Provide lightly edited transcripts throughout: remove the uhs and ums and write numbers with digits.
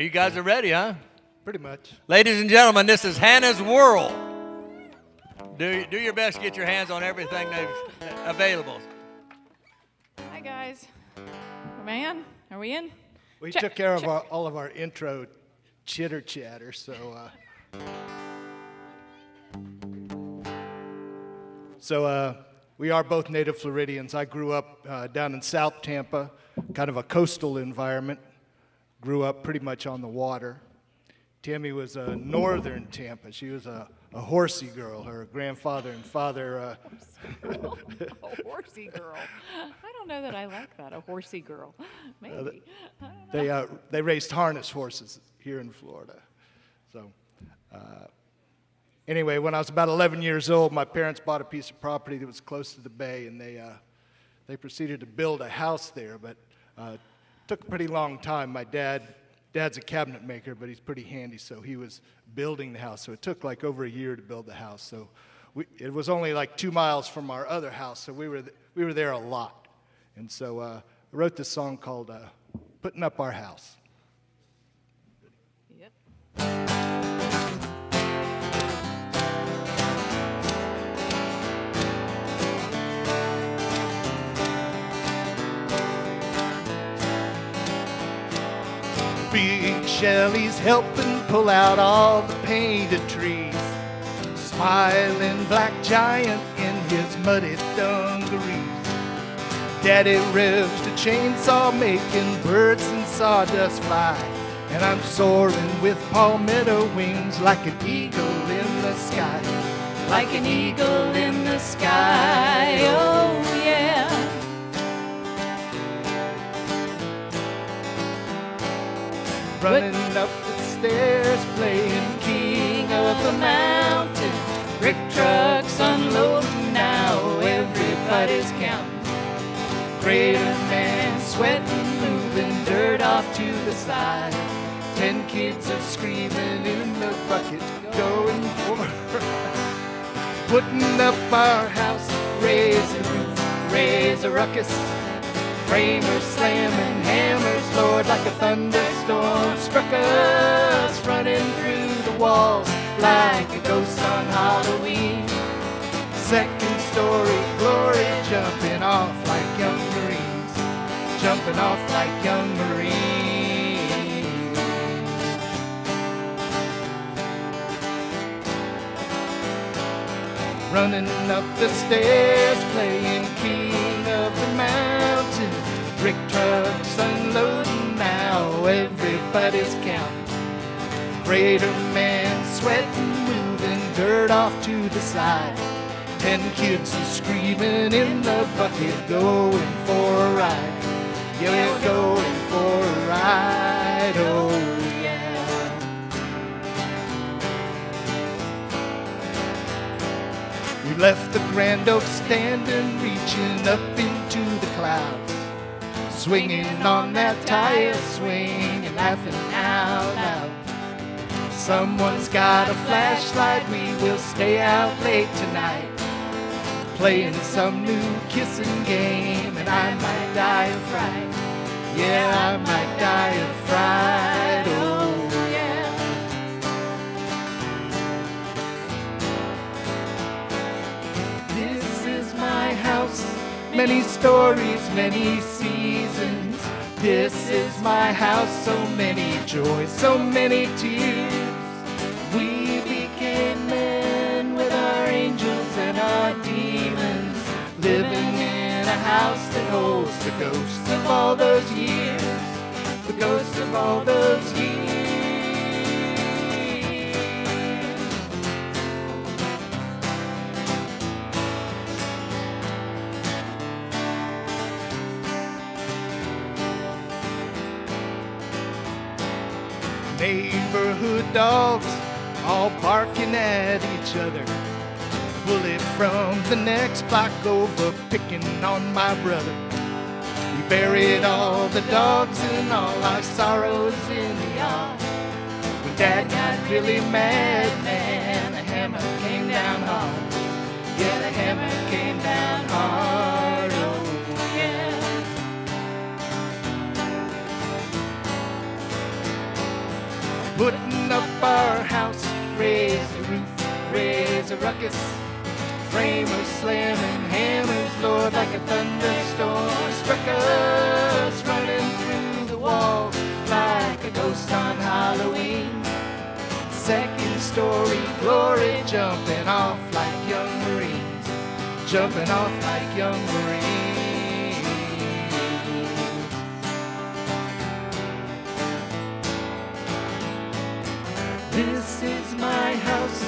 You guys are ready, huh? Pretty much. Ladies and gentlemen, this is Hannah's Whirl. Do your best to get your hands on everything they've available. Hi, guys. Am I in? Are we in? We took care of all of our intro chitter chatter, so we are both native Floridians. I grew up down in South Tampa, kind of a coastal environment. Grew up pretty much on the water. Tammy was a northern Tampa. She was a horsey girl. Her grandfather and father. A horsey girl. I don't know that I like that, a horsey girl. Maybe. They raised harness horses here in Florida. So anyway, when I was about 11 years old, my parents bought a piece of property that was close to the bay, and they proceeded to build a house there, but took a pretty long time. My dad's a cabinet maker, but he's pretty handy, so he was building the house. So it took like over a year to build the house. So it was only like 2 miles from our other house, so we were there a lot. And so I wrote this song called "Putting Up Our House." Yep. Big Shelly's helping pull out all the painted trees. Smiling black giant in his muddy dungarees. Daddy revs the chainsaw making birds and sawdust fly. And I'm soaring with palmetto wings like an eagle in the sky. Like an eagle in the sky, oh yeah. Running up the stairs, playing king of the mountain. Brick trucks unloading now, everybody's counting. Greater man sweating, moving dirt off to the side. 10 kids are screaming in the bucket, going for putting up our house, raise a roof, raise a ruckus. Framers slamming hammers, Lord, like a thunderstorm struck us, running through the walls like a ghost on Halloween. Second story glory, jumping off like young Marines, jumping off like young Marines. Running up the stairs, playing king of the mountain. Brick trucks unloading now, everybody's counting. Greater man sweating, moving dirt off to the side. 10 kids are screaming in the bucket, going for a ride. Yeah, we're going for a ride, oh yeah. We left the Grand Oak standing, reaching up into the clouds. Swinging on that tire swing and laughing out loud. Someone's got a flashlight, we will stay out late tonight. Playing some new kissing game, and I might die of fright. Yeah, I might die of fright, oh yeah. This is my house, many stories, many seasons. This is my house, so many joys, so many tears. We became men with our angels and our demons, living in a house that holds the ghosts of all those years, the ghosts of all those years. Neighborhood dogs all barking at each other. Bully from the next block over picking on my brother. We buried all the dogs and all our sorrows in the yard. When Dad got really mad, man, the hammer came down hard. Yeah, the hammer came down hard, oh yeah. putting up our house, raise the roof, raise a ruckus. Framers slamming hammers, Lord, like a thunderstorm struck us, running through the walls like a ghost on Halloween. Second story glory, jumping off like young Marines, jumping off like young Marines. This is my house,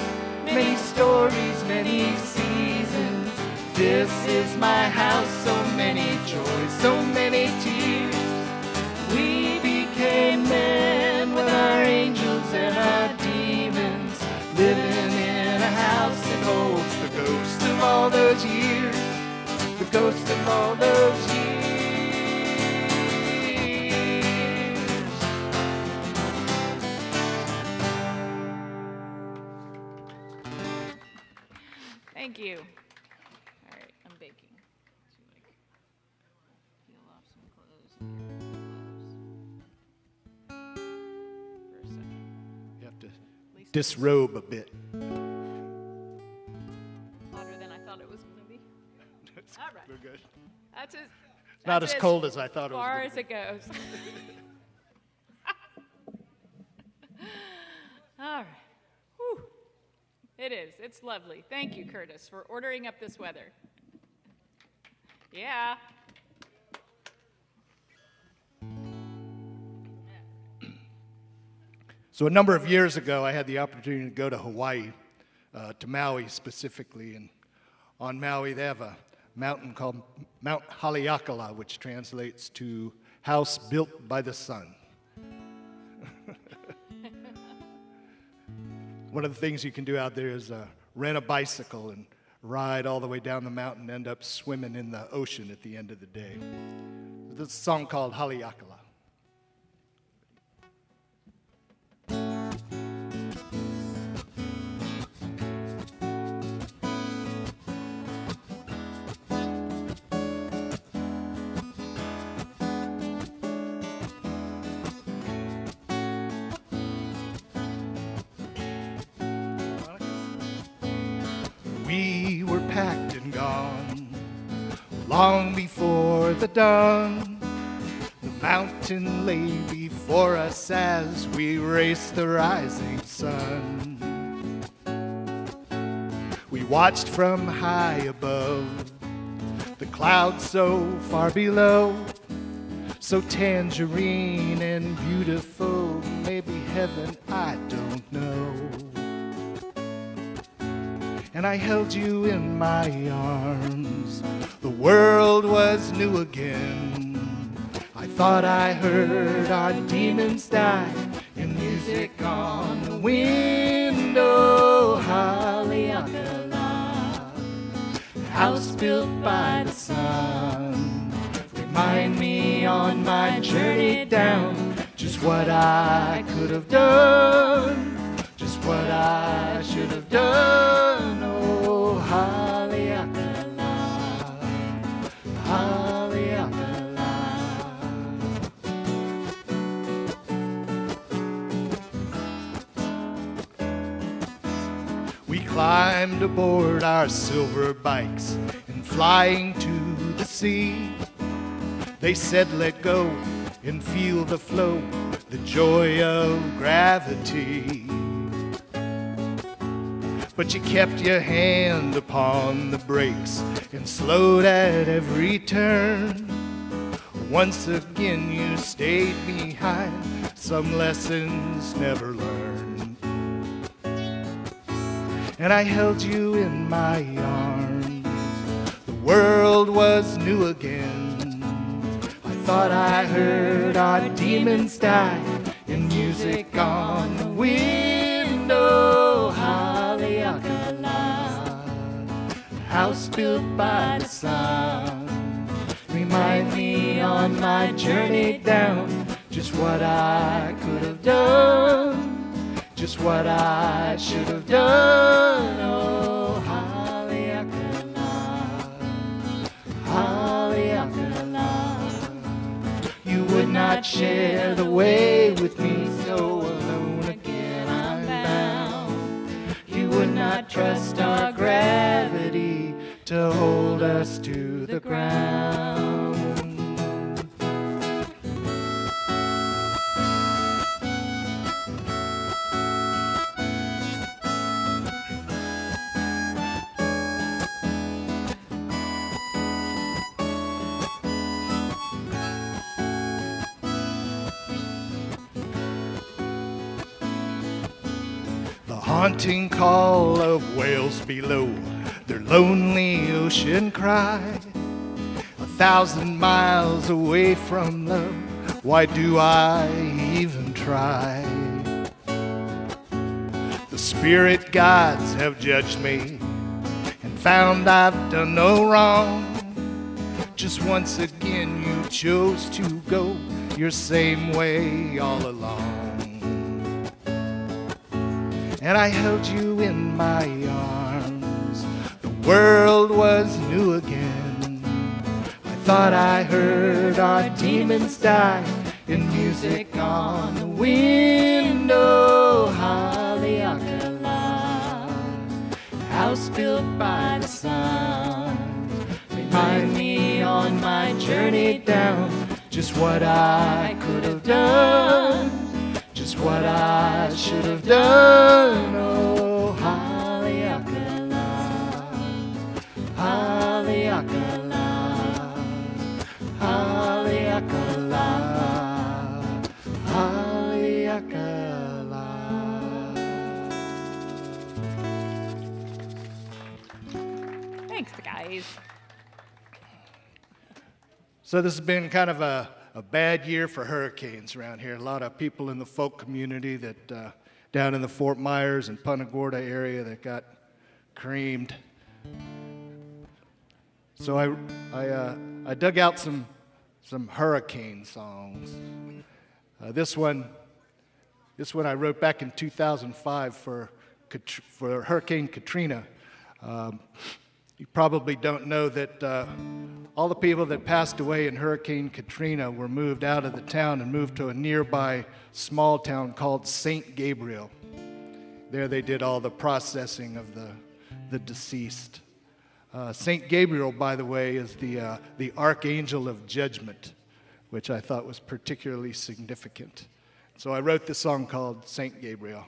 many stories, many seasons. This is my house, so many joys, so many tears. We became men with our angels and our demons, living in a house that holds the ghost of all those years, the ghost of all those years. Thank you. All right, I'm baking. So like, peel off some clothes and for a second. You have to disrobe a bit. Hotter than I thought it was going to be. All right. We're good. That's Not as cold as I thought it was. As far gonna as it goes. All right. Whew. It is. It's lovely. Thank you, Curtis, for ordering up this weather. Yeah. So a number of years ago, I had the opportunity to go to Hawaii, to Maui specifically. And on Maui, they have a mountain called Mount Haleakala, which translates to house built by the sun. One of the things you can do out there is rent a bicycle and ride all the way down the mountain and end up swimming in the ocean at the end of the day. There's a song called Haleakala. We were packed and gone long before the dawn. The mountain lay before us as we raced the rising sun. We watched from high above, the clouds so far below, so tangerine and beautiful, maybe heaven, I don't know. And I held you in my arms. The world was new again. I thought I heard our demons die in music on the window. Haleakala, house built by the sun. Remind me on my journey down just what I could have done. Just what I should have done. Oh, Haleakala, Haleakala. We climbed aboard our silver bikes and flying to the sea. They said, let go and feel the flow, the joy of gravity. But you kept your hand upon the brakes and slowed at every turn. Once again you stayed behind, some lessons never learned. And I held you in my arms. The world was new again. I thought I heard our demons die in music on the window. Haleakala, house built by the sun. Remind me on my journey down just what I could have done, just what I should have done. Oh, Haleakala, Haleakala. You would not share the way with me, so alone again. not trust our gravity to hold us to the ground. Haunting call of whales below, their lonely ocean cry. 1,000 miles away from love, why do I even try? The spirit gods have judged me and found I've done no wrong. Just once again you chose to go your same way all along. And I held you in my arms. The world was new again. I thought I heard our demons die in music on the window. Haleakala, house built by the sun. Remind me on my journey down just what I could have done. Just what I should have done. Oh, Haleakala, Haleakala, Haleakala, Haleakala. Thanks, guys. So this has been kind of a bad year for hurricanes around here. A lot of people in the folk community that down in the Fort Myers and Punta Gorda area that got creamed. So I dug out some hurricane songs. This one I wrote back in 2005 for Hurricane Katrina. You probably don't know that all the people that passed away in Hurricane Katrina were moved out of the town and moved to a nearby small town called St. Gabriel. There they did all the processing of the deceased. St. Gabriel, by the way, is the archangel of judgment, which I thought was particularly significant. So I wrote this song called St. Gabriel.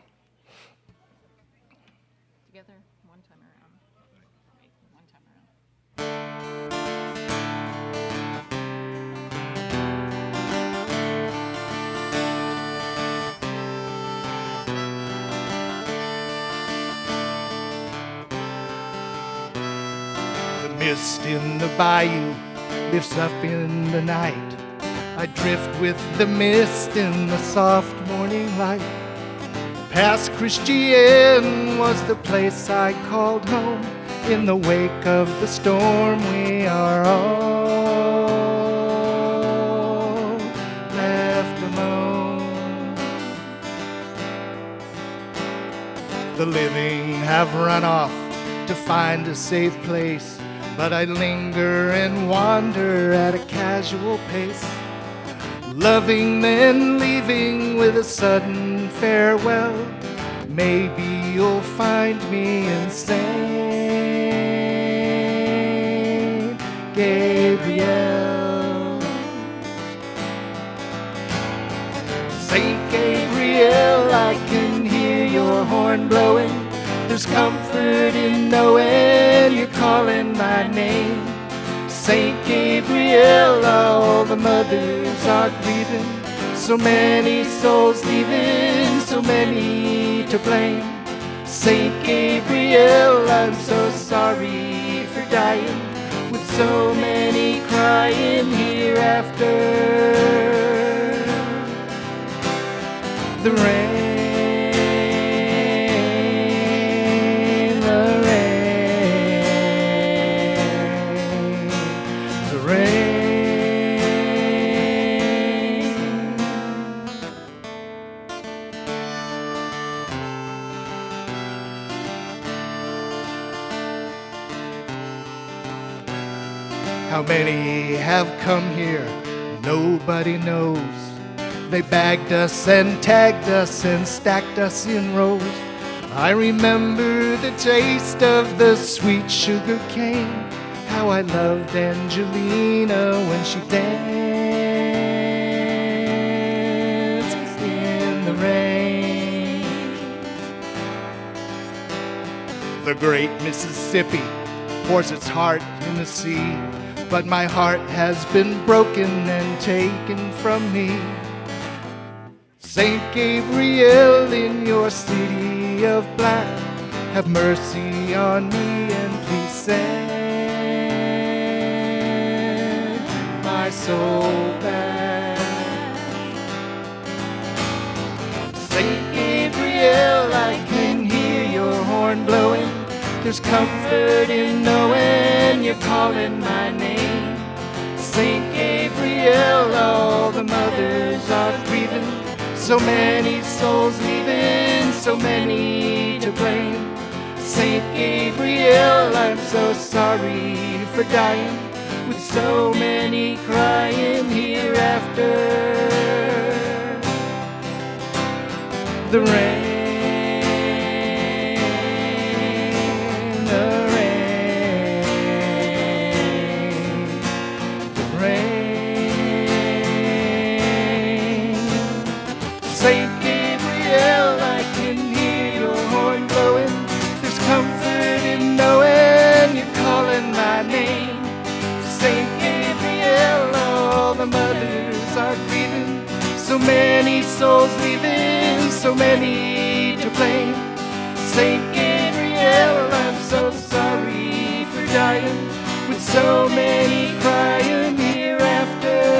Together, one time around. Wait, one time around. The mist in the bayou lifts up in the night. I drift with the mist in the soft morning light. Past Christian was the place I called home. In the wake of the storm we are all left alone. The living have run off to find a safe place, but I linger and wander at a casual pace, loving then leaving with a sudden farewell. Maybe you'll find me in St. Gabriel. St. Gabriel, I can hear your horn blowing. There's comfort in knowing you're calling my name. St. Gabriel, all the mothers are grieving. So many souls leaving, so many to blame. St. Gabriel, I'm so sorry for dying, with so many crying hereafter. The rain, the rain, the rain. How many have come here? Nobody knows. They bagged us and tagged us and stacked us in rows. I remember the taste of the sweet sugar cane, how I loved Angelina when she danced in the rain. The great Mississippi pours its heart in the sea, but my heart has been broken and taken from me. Saint Gabriel in your city of black, have mercy on me and please send my soul back. Saint Gabriel, I can hear your horn blowing. There's comfort in knowing you're calling my name. Saint Gabriel, all the mothers are grieving. So many souls leaving, so many to blame. Saint Gabriel, I'm so sorry for dying, with so many crying hereafter. The rain. Saint Gabriel, I can hear your horn blowing. There's comfort in knowing you're calling my name. Saint Gabriel, all the mothers are grieving. So many souls leaving, so many to blame. Saint Gabriel, I'm so sorry for dying, with so many crying hereafter.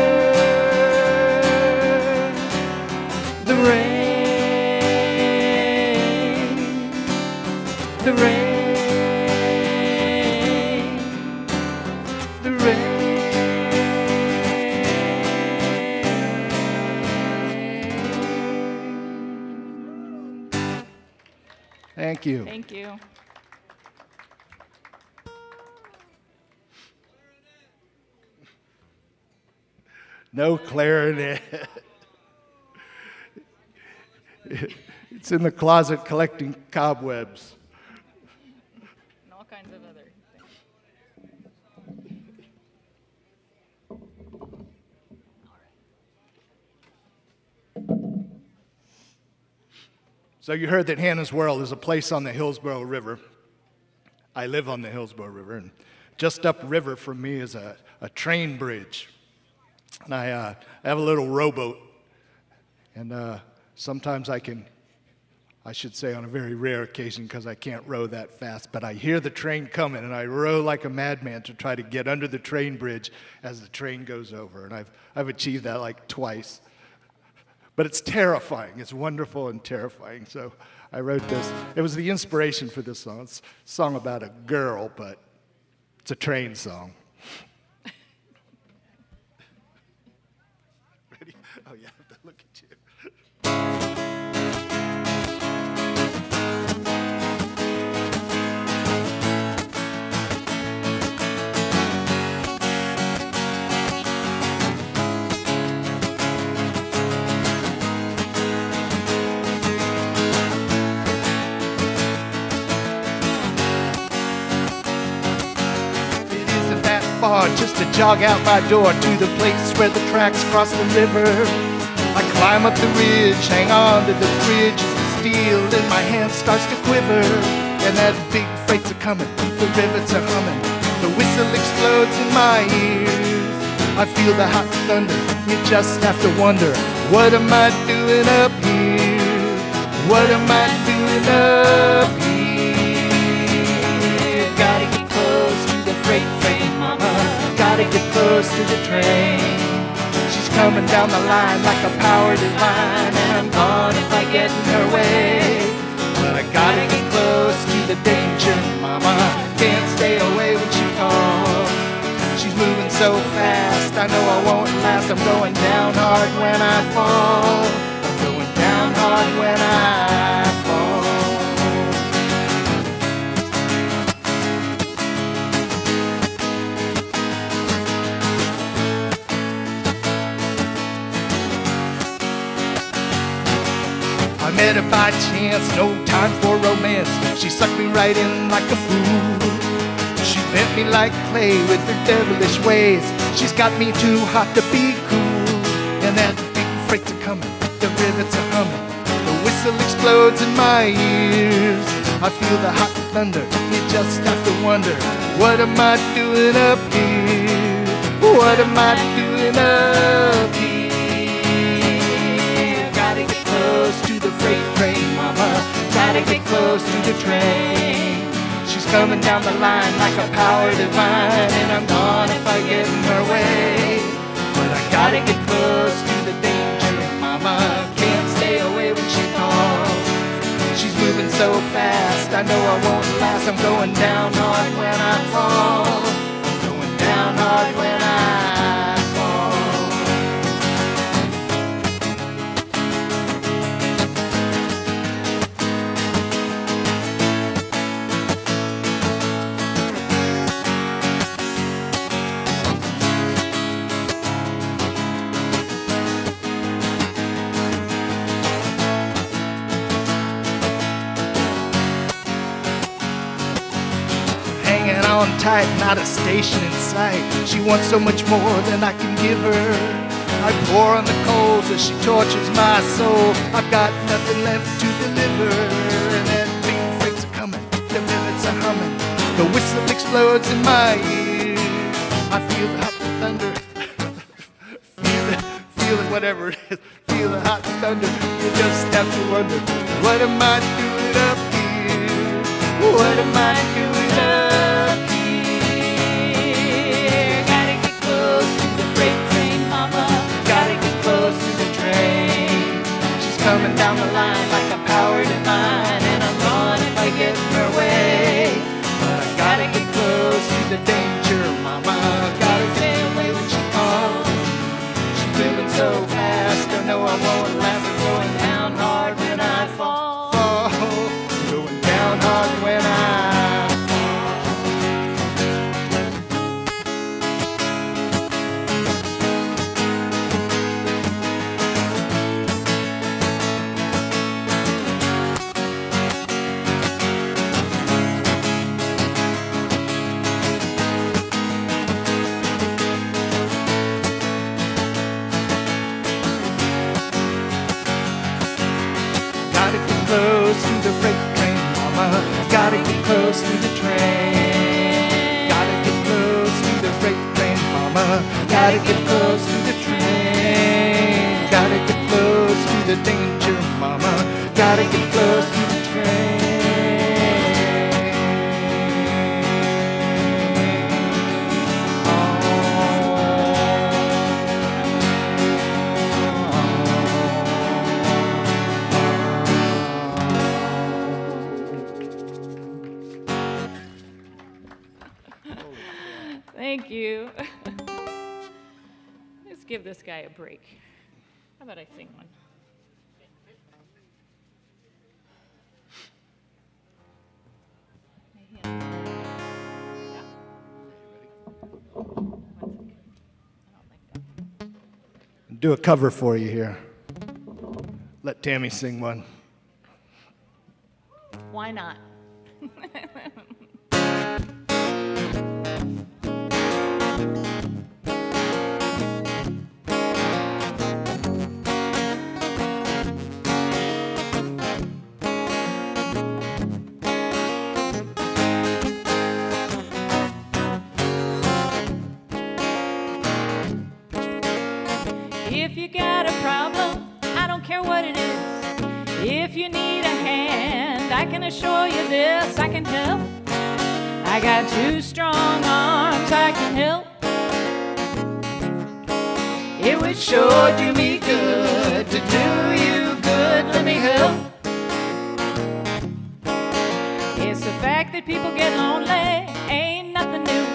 The rain, the rain, the rain. Thank you. Thank you. No clarinet. It's in the closet collecting cobwebs. And all kinds of other things. So you heard that Hannah's Whirl is a place on the Hillsborough River. I live on the Hillsborough River, and just upriver from me is a train bridge. And I have a little rowboat, and sometimes I should say on a very rare occasion, because I can't row that fast, but I hear the train coming, and I row like a madman to try to get under the train bridge as the train goes over. And I've achieved that like twice. But it's terrifying. It's wonderful and terrifying. So I wrote this. It was the inspiration for this song. It's a song about a girl, but it's a train song. Ready? Oh, yeah, I have to look at you. Just to jog out my door to the place where the tracks cross the river. I climb up the ridge, hang on to the bridge as the steel in my hand starts to quiver. And that big freight's a coming, the rivets are humming, the whistle explodes in my ears. I feel the hot thunder, you just have to wonder, what am I doing up here? What am I doing up here? Gotta get close to the freight train, mama. Gotta get close to the train. She's coming down the line like a power divine, and I'm gone if I get in her way. But I gotta get close to the danger, mama. Can't stay away when she calls. She's moving so fast, I know I won't last. I'm going down hard when I fall. I'm going down hard when I fall. I met a by chance, no time for romance. She sucked me right in like a fool. She bent me like clay with her devilish ways. She's got me too hot to be cool. And that big freight's a coming, the rivets are humming, the whistle explodes in my ears. I feel the hot thunder, you just have to wonder, what am I doing up here? What am I doing up here? Gotta get close to the freight train, mama. Gotta get close to the train. She's coming down the line like a power divine, and I'm gone if I get in her way. But I gotta get close to the danger, mama. Can't stay away when she calls. She's moving so fast, I know I won't last. I'm going down hard when I fall. I'm going down hard when I fall. Hanging on tight, not a station in sight. She wants so much more than I can give her. I pour on the coals as she tortures my soul. I've got nothing left to deliver. And that big freight's coming, the rivets are humming, the whistle explodes in my ears. I feel the hot thunder, feel it, whatever it is. Feel the hot thunder, you just have to wonder, what am I doing up here? What am I doing up here? Gotta get close to the freight train, mama. Gotta get close to the train. She's coming down the line like a power divine, and I'm gone if I get in her way. But I gotta get close to the danger, mama. Gotta stay away when she calls. She's moving so fast, I know I won't last. I'm going down hard when I fall. Going down hard when I close to the freight train, mama. Gotta get close to the train. Gotta get close to the freight train, mama. Gotta get close to the train. Gotta get close to the danger, mama. Gotta get close to the train. Thank you. Let's give this guy a break. How about I sing one? Do a cover for you here. Let Tammy sing one. Why not? If you got a problem, I don't care what it is. If you need a hand, I can assure you this, I can help. I got two strong arms, I can help. It would sure do me good to do you good, let me help. It's the fact that people get lonely, ain't nothing new.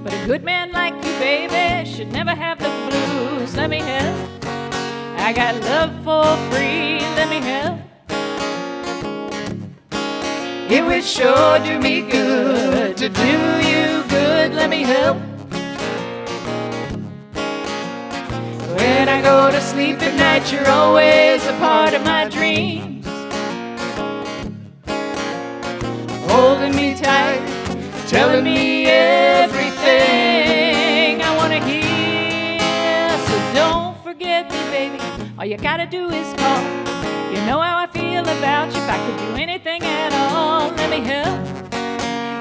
But a good man like you, baby, should never have the blues, let me help. I got love for free, let me help. It would sure do me good to do you good, let me help. When I go to sleep at night, you're always a part of my dreams. holding me tight, telling me everything I want to hear. So don't forget me, baby. All you gotta do is call. You know how I feel about you. If I could do anything at all, let me help.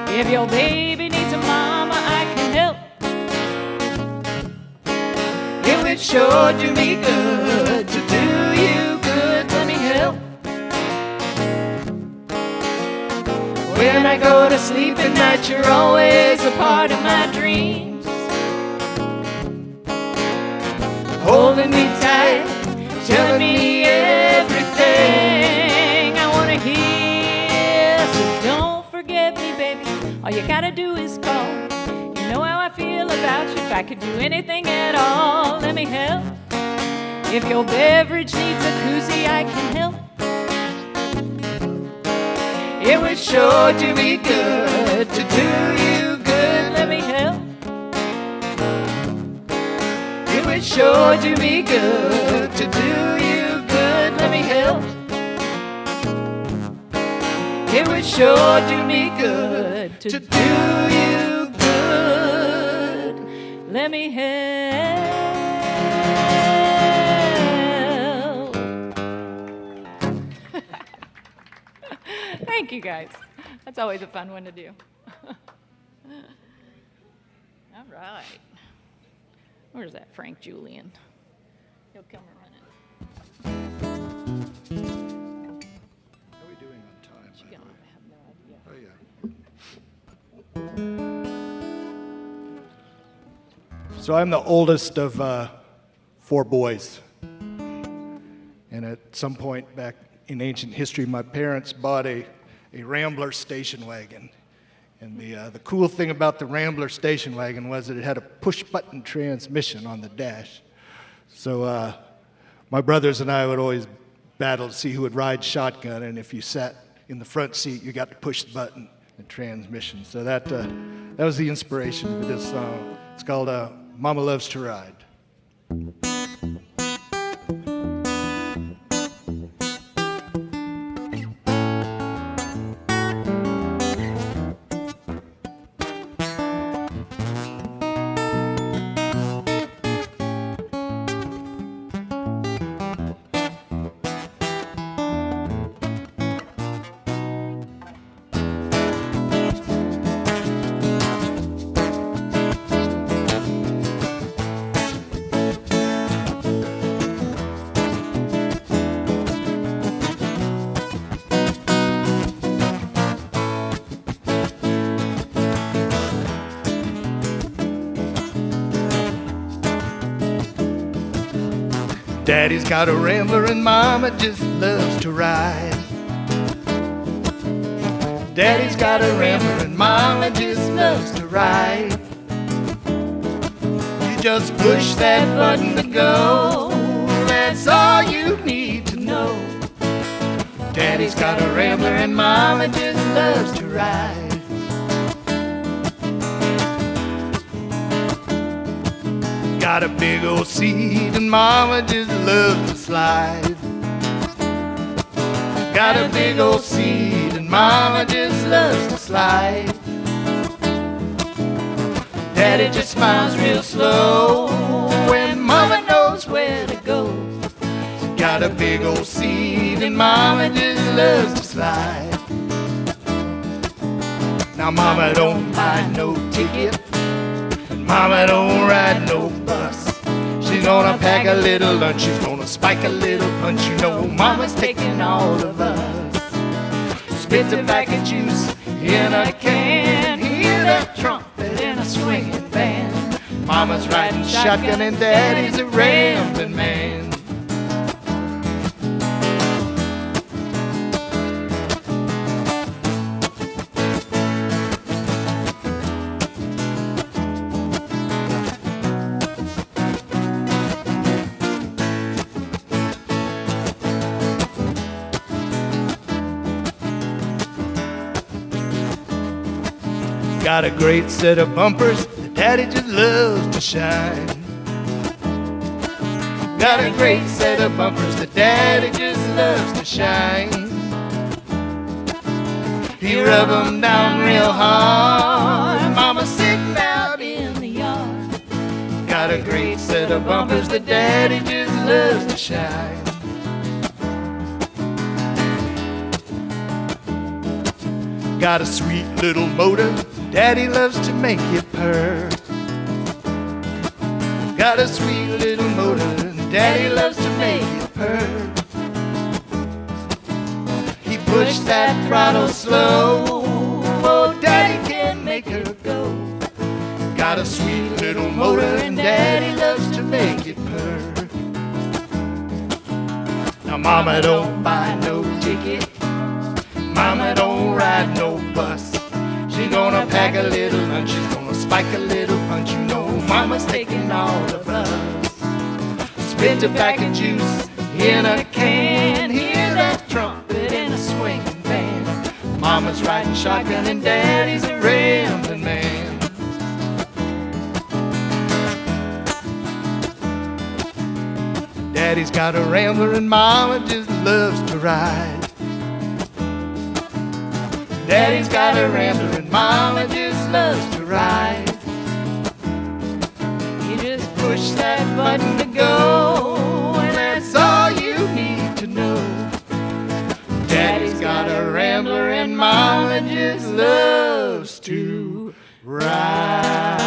If your baby needs a mama, I can help. It would sure do me good to do you good. Let me help. When I go to sleep at night, you're always a part of my dreams. Holding me tight, telling me everything I want to hear. So don't forget me, baby. All you gotta do is call. You know how I feel about you. If I could do anything at all, let me help. If your beverage needs a koozie, I can help. It would sure do me good to do you good. Let me help. It would sure do me good to do you good. Let me help. It would sure do me good to do you good. Let me help. Thank you, guys. That's always a fun one to do. All right. Where's that Frank Julian? He'll come running. How are we doing on time? She gonna have no idea. Oh, yeah. So I'm the oldest of 4 boys. And at some point back in ancient history, my parents bought a Rambler station wagon. And the cool thing about the Rambler station wagon was that it had a push-button transmission on the dash. So my brothers and I would always battle to see who would ride shotgun, and if you sat in the front seat, you got to push the button, the transmission. So that was the inspiration for this song. It's called Mama Loves to Ride. Daddy's got a Rambler and Mama just loves to ride. Daddy's got a Rambler and Mama just loves to ride. You just push that button to go. That's all you need to know. Daddy's got a Rambler and Mama just loves to ride. Got a big old seat and Mama just loves to slide. Got a big old seat and Mama just loves to slide. Daddy just smiles real slow when Mama knows where to go. Got a big old seat and Mama just loves to slide. Now Mama don't buy no ticket, Mama don't ride no bus. She's gonna pack a little lunch, she's gonna spike a little punch. You know Mama's taking all of us. Spit tobacco juice in a can, hear that trumpet in a swinging band. Mama's riding shotgun and Daddy's a rambling man. Got a great set of bumpers that Daddy just loves to shine. Got a great set of bumpers that Daddy just loves to shine. He rubbed 'em down real hard. Mama's sitting out in the yard. got a great set of bumpers that Daddy just loves to shine. Got a sweet little motor, Daddy loves to make it purr. Got a sweet little motor, Daddy loves to make it purr. He pushed that throttle slow, oh, Daddy can make her go. Got a sweet little motor and Daddy loves to make it purr. Now Mama don't buy no ticket, Mama don't ride no bus. She gonna pack a little lunch, she's gonna spike a little punch. You know Mama's taking all of us. Spit tobacco juice in a can, hear that trumpet in a swinging band. Mama's riding shotgun and Daddy's a rambling man. Daddy's got a Rambler and Mama just loves to ride. Daddy's got a Rambler and Mama just loves to ride. You just Push that button to go, and that's all you need to know. Daddy's got a Rambler and Mama just loves to ride.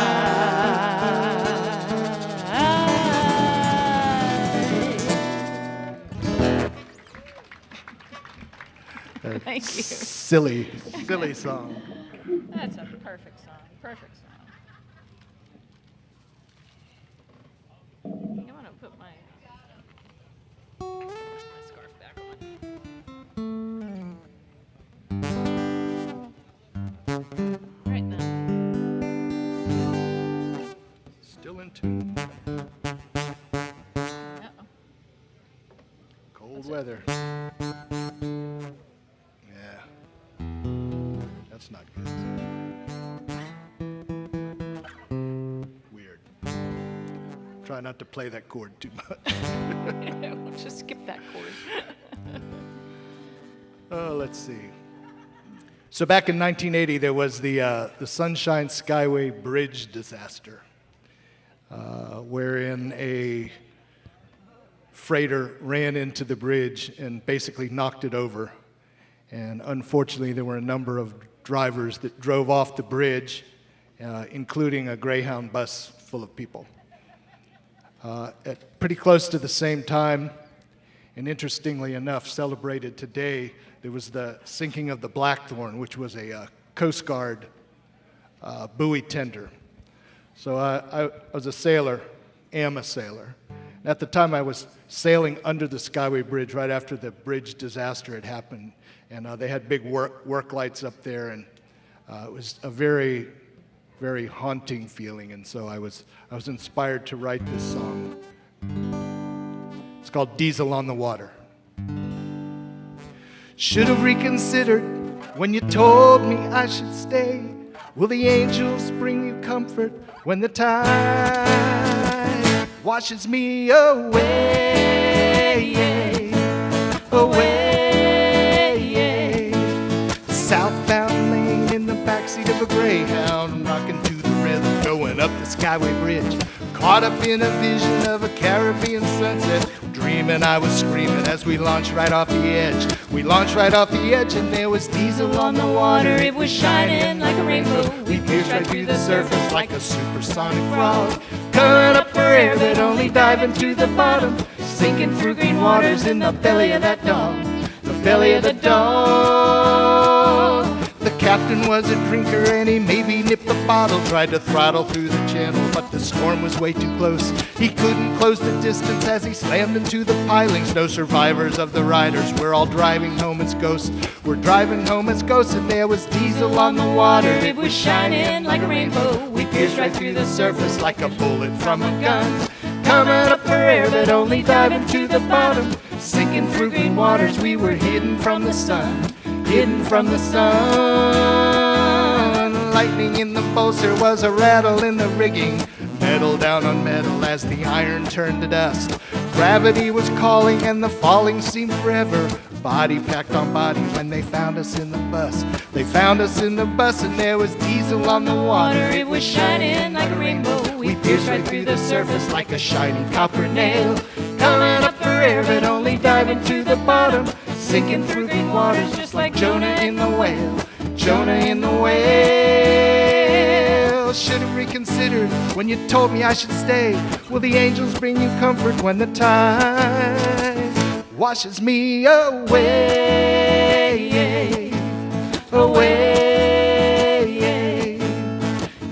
Thank you. Silly song. That's a perfect song. Perfect song. I'm gonna put my scarf back on. Right then. Still in tune. Uh-oh. Cold weather. Yeah. That's not good. Weird. Try not to play that chord too much. We'll just skip that chord. Oh, let's see. So back in 1980, there was the Sunshine Skyway Bridge disaster, wherein a freighter ran into the bridge and basically knocked it over. And unfortunately, there were a number of drivers that drove off the bridge, including a Greyhound bus full of people. At pretty close to the same time, and interestingly enough, celebrated today, there was the sinking of the Blackthorn, which was a Coast Guard buoy tender. So I was a sailor, am a sailor. At the time, I was sailing under the Skyway Bridge right after the bridge disaster had happened, and they had big work lights up there, and it was a very, very haunting feeling. And so I was inspired to write this song. It's called Diesel on the Water. Should have reconsidered when you told me I should stay. Will the angels bring you comfort when the tide washes me away, away? Southbound lane in the backseat of a Greyhound, rocking to the rhythm, going up the Skyway Bridge. Caught up in a vision of a Caribbean sunset, dreaming I was screaming as we launched right off the edge. We launched right off the edge and there was diesel on the water. It was shining like a rainbow. We pierced right through the surface like a supersonic frog, coming up for air but only diving to the bottom, sinking through green waters in the belly of that dog. The belly of the dog. The captain was a drinker and he maybe nipped the bottle, tried to throttle through the channel, but the storm was way too close. He couldn't close the distance as he slammed into the pilings. No survivors of the riders, we're all driving home as ghosts. We're driving home as ghosts and there was diesel on the water. It was shining like a rainbow. We pierced right through the surface like a bullet from a gun, coming up for air but only diving to the bottom, sinking through green waters. We were hidden from the sun, hidden from the sun. Lightning in the bolster was a rattle in the rigging, metal down on metal as the iron turned to dust. Gravity was calling and the falling seemed forever. Body packed on body when they found us in the bus. They found us in the bus and there was diesel on the water. It was shining like a rainbow. We pierced right through the surface like a shiny copper nail. Coming up for air but only diving to the bottom. Sinking through green waters just like Jonah in the whale. Jonah in the whale. Should have reconsidered when you told me I should stay. Will the angels bring you comfort when the tide washes me away, away?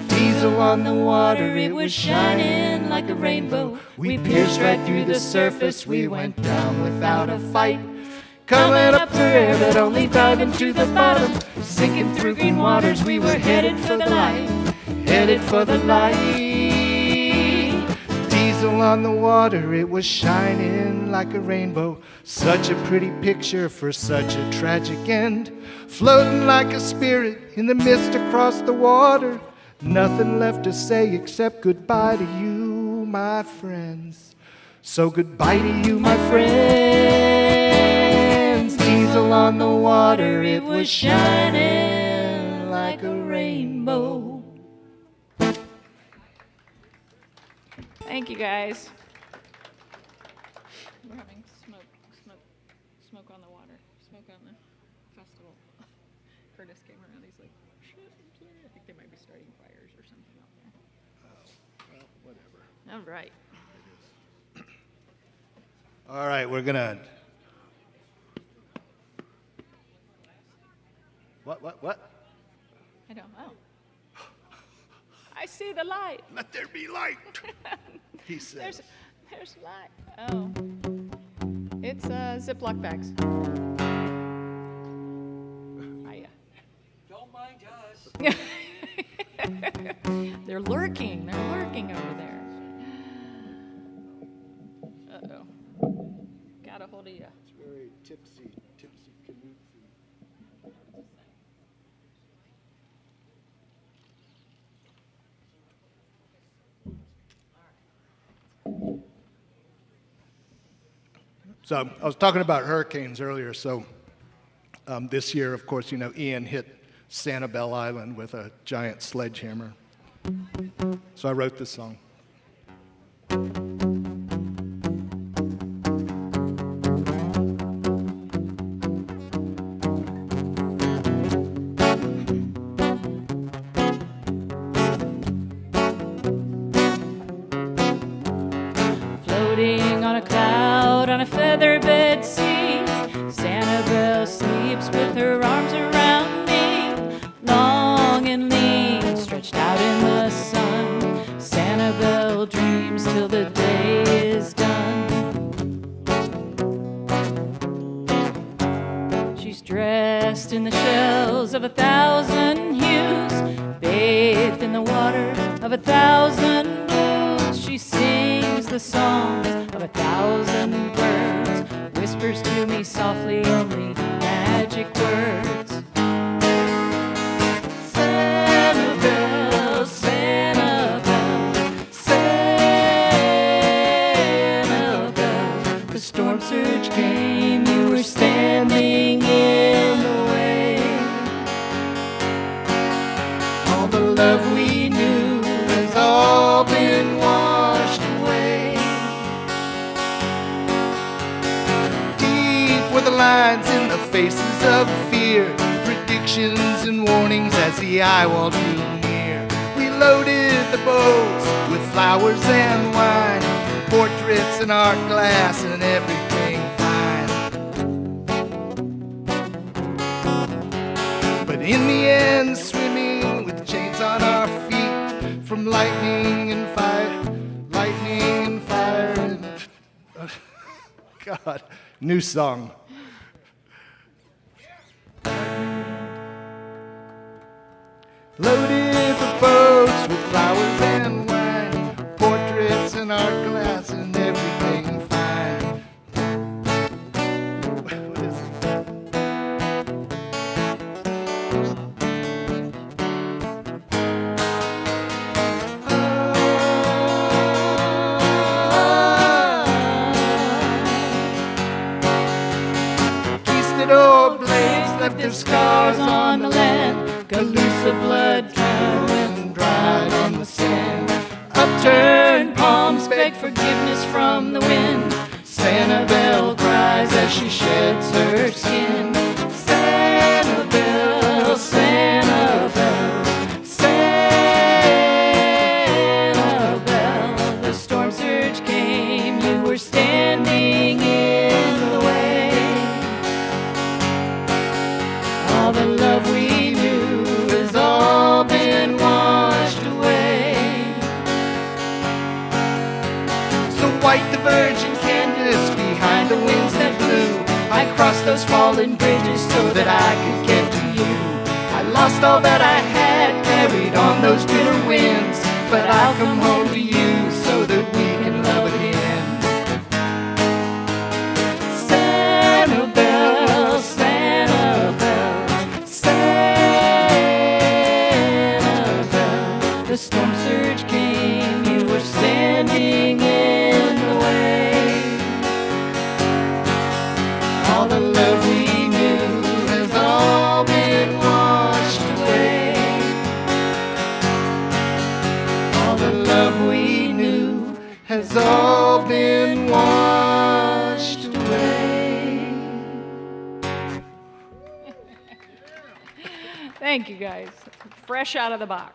Diesel on the water, it was shining like a rainbow. We pierced right through the surface, we went down without a fight. Coming up for air, but only diving to the bottom. Sinking through green waters, we were headed for the light. Headed for the light. Diesel on the water, it was shining like a rainbow. Such a pretty picture for such a tragic end. Floating like a spirit in the mist across the water. Nothing left to say except goodbye to you, my friends. So goodbye to you, my friends. Diesel on the water, it was shining like a rainbow. Thank you, guys. We're having smoke on the water, smoke on the festival. Curtis came around. He's like, "Shit, I'm sorry." I think they might be starting fires or something out there. Well, whatever. All right. All right, we're gonna. What? I don't know. I see the light. Let there be light, he says. There's light. Oh. It's Ziploc bags. Don't mind us. They're lurking over there. Uh-oh. Got a hold of you. It's very tipsy canoe. So I was talking about hurricanes earlier. So this year, of course, you know, Ian hit Sanibel Island with a giant sledgehammer. So I wrote this song. Floating on a cloud on a featherbed sea, Sanibel sleeps with her arms around me. Long and lean, stretched out in the sun, Sanibel dreams till the day is done. She's dressed in the shells of 1,000 hues, bathed in the water of 1,000 moods. She sings the songs of 1,000 birds, whispers to me softly only magic words. Sanibel, Sanibel, Sanibel. The storm surge came, you were standing in the way. All the love we knew has all been washed away. Deep were the lines in the faces of fear, predictions and warnings as the eye wall drew near. We loaded the boats with flowers and wine, portraits and art glass and everything fine. But in the end, swimming with chains on our feet, from lightning and fire, and God, new song. Loaded the boats with flowers and wine, portraits and art glass and everything fine. What is it? scars on the land, Calusa blood flowing dried on the sand. Upturned palms beg forgiveness from the wind. Sanibel cries as she sheds her skin. Sanibel, Sanibel, Sanibel. The storm surge came, you were standing in the way. All the love we knew has all been washed away. So white the virgin canvas behind the winds that blew. I crossed those fallen bridges so that I could get to you. I lost all that I had carried on those bitter winds, but I'll come home to you so that we can love again. Sanibel, Sanibel, Sanibel. The storm surge came, you were standing in the way. All the love we knew has all been washed away. All the love we knew has all been washed away. Thank you guys. Fresh out of the box.